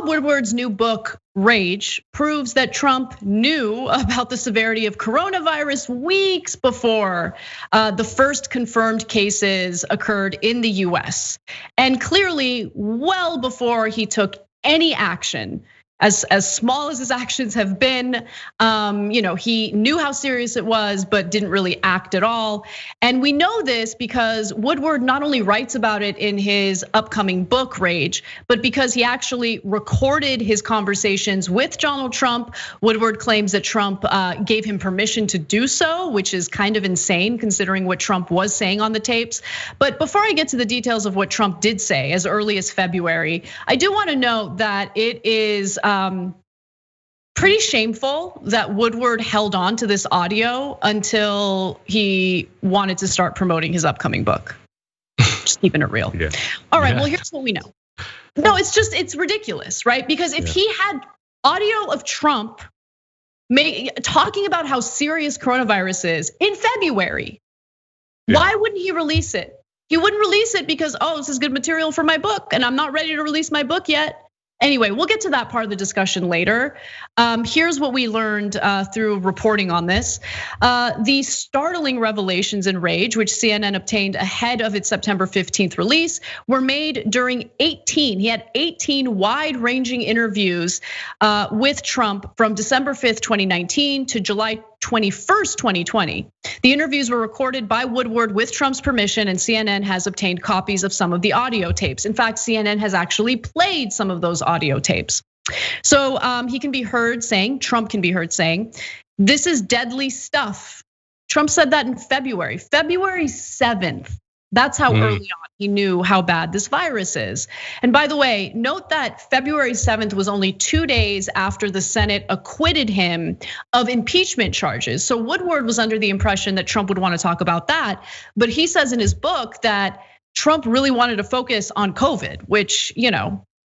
Woodward's new book, Rage, proves that Trump knew about the severity of coronavirus weeks before the first confirmed cases occurred in the US. And clearly, well before he took any action. As small as his actions have been, he knew how serious it was, but didn't really act at all. And we know this because Woodward not only writes about it in his upcoming book, Rage, but because he actually recorded his conversations with Donald Trump. Woodward claims that Trump gave him permission to do so, which is kind of insane considering what Trump was saying on the tapes. But before I get to the details of what Trump did say as early as February, I do want to note that it is pretty shameful that Woodward held on to this audio until he wanted to start promoting his upcoming book. Just keeping it real. Yeah. All right, well, here's what we know. No, it's ridiculous, right? Because if he had audio of Trump talking about how serious coronavirus is in February, why wouldn't he release it? He wouldn't release it because, this is good material for my book and I'm not ready to release my book yet. Anyway, we'll get to that part of the discussion later. Here's what we learned through reporting on this. The startling revelations in Rage, which CNN obtained ahead of its September 15th release, were made during 18. He had 18 wide-ranging interviews with Trump from December 5th, 2019 to July 21st, 2020. The interviews were recorded by Woodward with Trump's permission, and CNN has obtained copies of some of the audio tapes. In fact, CNN has actually played some of those audio tapes. So Trump can be heard saying, "This is deadly stuff." Trump said that in February 7th. That's how early on he knew how bad this virus is. And by the way, note that February 7th was only 2 days after the Senate acquitted him of impeachment charges. So Woodward was under the impression that Trump would want to talk about that. But he says in his book that Trump really wanted to focus on COVID, which,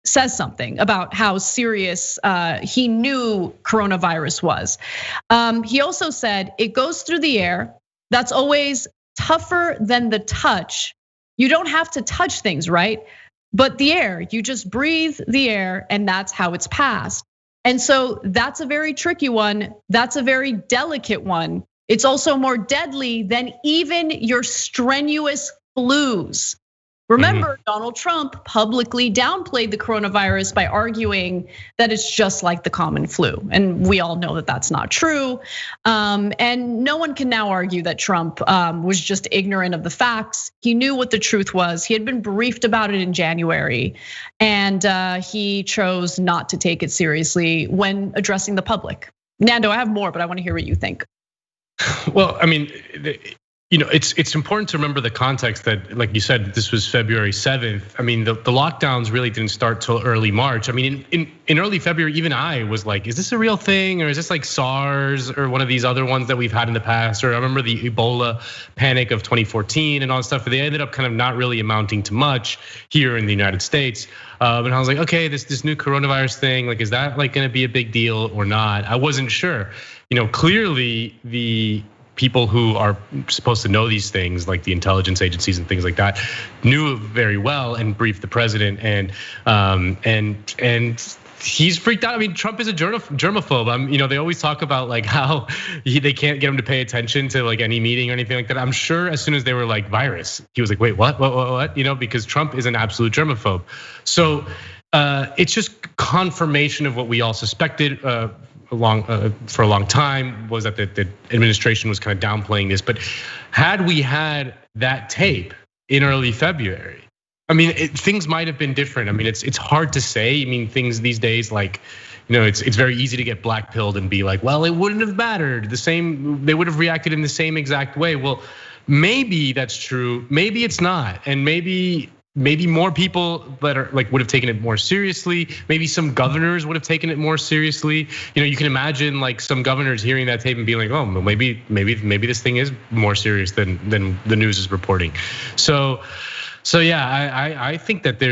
says something about how serious he knew coronavirus was. He also said, "It goes through the air. That's always tougher than the touch. You don't have to touch things, right? But the air, you just breathe the air and that's how it's passed." And so that's a very tricky one. That's a very delicate one. It's also more deadly than even your strenuous flus. Remember, Donald Trump publicly downplayed the coronavirus by arguing that it's just like the common flu. And we all know that that's not true. And no one can now argue that Trump was just ignorant of the facts. He knew what the truth was. He had been briefed about it in January. And he chose not to take it seriously when addressing the public. Nando, I have more, but I want to hear what you think. Well, I mean, it's important to remember the context that, like you said, this was February 7th. I mean, the lockdowns really didn't start till early March. I mean, in early February, even I was like, is this a real thing? Or is this like SARS or one of these other ones that we've had in the past? Or I remember the Ebola panic of 2014 and all that stuff, but they ended up kind of not really amounting to much here in the United States. And I was like, okay, this new coronavirus thing, like, is that like gonna be a big deal or not? I wasn't sure. Clearly the people who are supposed to know these things, like the intelligence agencies and things like that, knew very well and briefed the president. And he's freaked out. I mean, Trump is a germaphobe. They always talk about like how they can't get him to pay attention to like any meeting or anything like that. I'm sure as soon as they were like virus, he was like, wait, what? Because Trump is an absolute germaphobe. So it's just confirmation of what we all suspected for a long time, was that the administration was kind of downplaying this. But had we had that tape in early February, I mean, things might have been different. I mean, it's hard to say. I mean, things these days, like, it's very easy to get blackpilled and be like, well, it wouldn't have mattered. They would have reacted in the same exact way. Well, maybe that's true. Maybe it's not, and maybe more people that are like would have taken it more seriously. Maybe some governors would have taken it more seriously. You can imagine like some governors hearing that tape and being like, oh, maybe this thing is more serious than the news is reporting. So yeah, I think that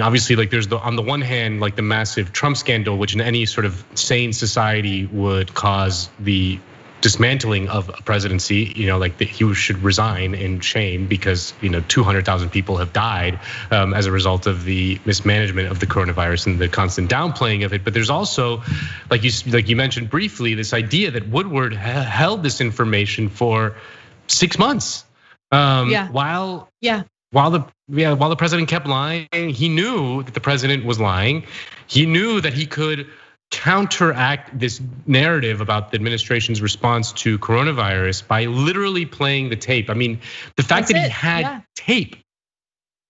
obviously like there's on the one hand, like the massive Trump scandal, which in any sort of sane society would cause the dismantling of a presidency, like that he should resign in shame because 200,000 people have died as a result of the mismanagement of the coronavirus and the constant downplaying of it. But there's also, like you mentioned briefly, this idea that Woodward held this information for 6 months. While the president kept lying, he knew that the president was lying. He knew that he could counteract this narrative about the administration's response to coronavirus by literally playing the tape. I mean, the fact that he had tape,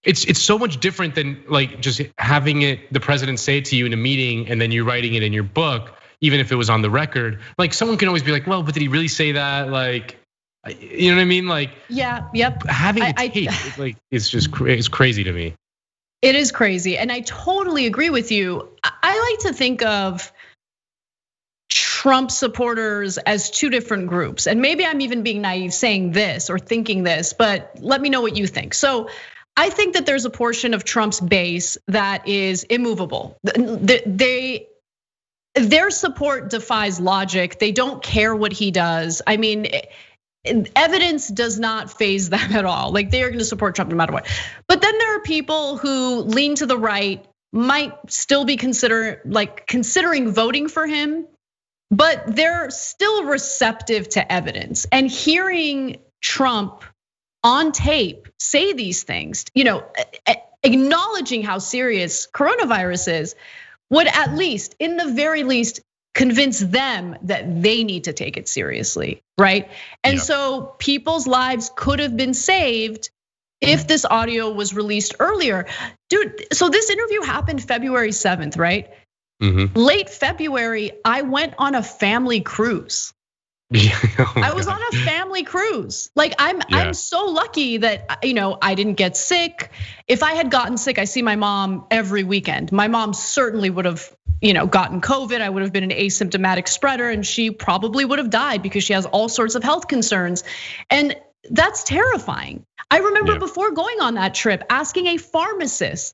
it's so much different than like just having the president say it to you in a meeting and then you writing it in your book, even if it was on the record. Like someone can always be like, well, but did he really say that? Like, you know what I mean? Like, having the tape, like, it's crazy to me. It is crazy, and I totally agree with you. I like to think of Trump supporters as two different groups, and maybe I'm even being naive saying this or thinking this, but let me know what you think. So I think that there's a portion of Trump's base that is immovable. Their support defies logic. They don't care what he does. I mean, evidence does not faze them at all. Like they are going to support Trump no matter what. But then there are people who lean to the right, might still be considering voting for him, but they're still receptive to evidence. And hearing Trump on tape say these things, acknowledging how serious coronavirus is, would at least, in the very least, convince them that they need to take it seriously, right? And so people's lives could have been saved if this audio was released earlier. Dude, so this interview happened February 7th, right? Late February, I went on a family cruise. I was on a family cruise. Like I'm so lucky that I didn't get sick. If I had gotten sick, I see my mom every weekend. My mom certainly would have gotten COVID. I would have been an asymptomatic spreader, and she probably would have died because she has all sorts of health concerns. And that's terrifying. I remember before going on that trip, asking a pharmacist,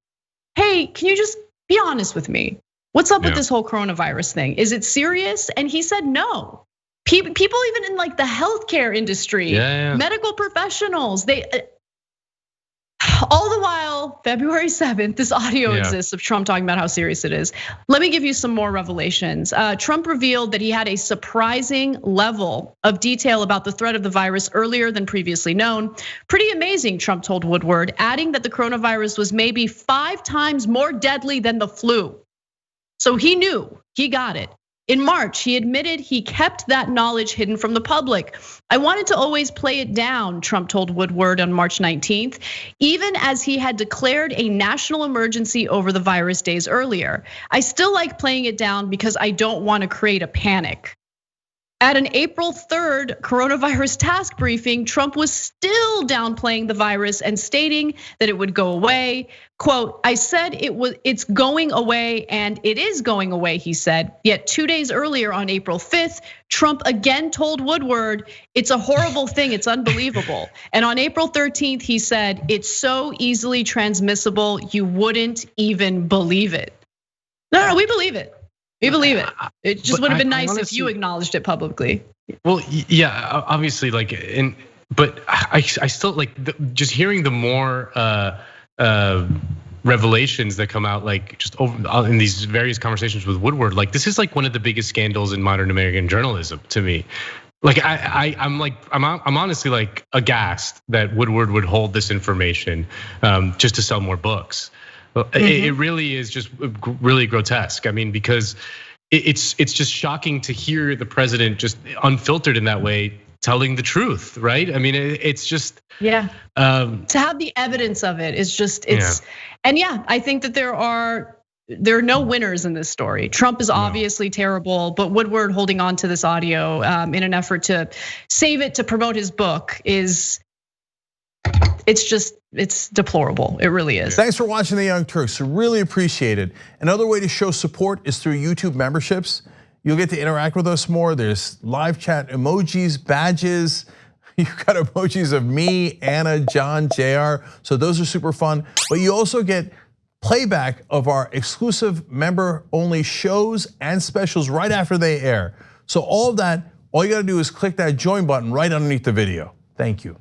hey, can you just be honest with me? What's up with this whole coronavirus thing? Is it serious? And he said no. People even in like the healthcare industry, medical professionals, all the while, February 7th, this audio exists of Trump talking about how serious it is. Let me give you some more revelations. Trump revealed that he had a surprising level of detail about the threat of the virus earlier than previously known. Pretty amazing, Trump told Woodward, adding that the coronavirus was maybe 5 times more deadly than the flu. So he knew, he got it. In March, he admitted he kept that knowledge hidden from the public. I wanted to always play it down, Trump told Woodward on March 19th, even as he had declared a national emergency over the virus days earlier. I still like playing it down because I don't want to create a panic. At an April 3rd coronavirus task briefing, Trump was still downplaying the virus and stating that it would go away. Quote, I said it's going away and it is going away, he said. Yet 2 days earlier on April 5th, Trump again told Woodward, it's a horrible thing, it's unbelievable. And on April 13th, he said, it's so easily transmissible, you wouldn't even believe it. No, we believe it. We believe it. It just would have been nice if you acknowledged it publicly. Well, yeah, obviously, but I still like just hearing the more revelations that come out, like just over in these various conversations with Woodward. Like this is like one of the biggest scandals in modern American journalism to me. Like I'm honestly like aghast that Woodward would hold this information just to sell more books. It really is just really grotesque. I mean, because it's just shocking to hear the president just unfiltered in that way, telling the truth, right? I mean, it's just to have the evidence of it is just and I think that there are no winners in this story. Trump is obviously terrible, but Woodward holding on to this audio in an effort to save it to promote his book is. It's deplorable. It really is. Thanks for watching The Young Turks. Really appreciate it. Another way to show support is through YouTube memberships. You'll get to interact with us more. There's live chat emojis, badges. You've got emojis of me, Anna, John, JR. So those are super fun. But you also get playback of our exclusive member-only shows and specials right after they air. So all of that all you gotta do is click that join button right underneath the video. Thank you.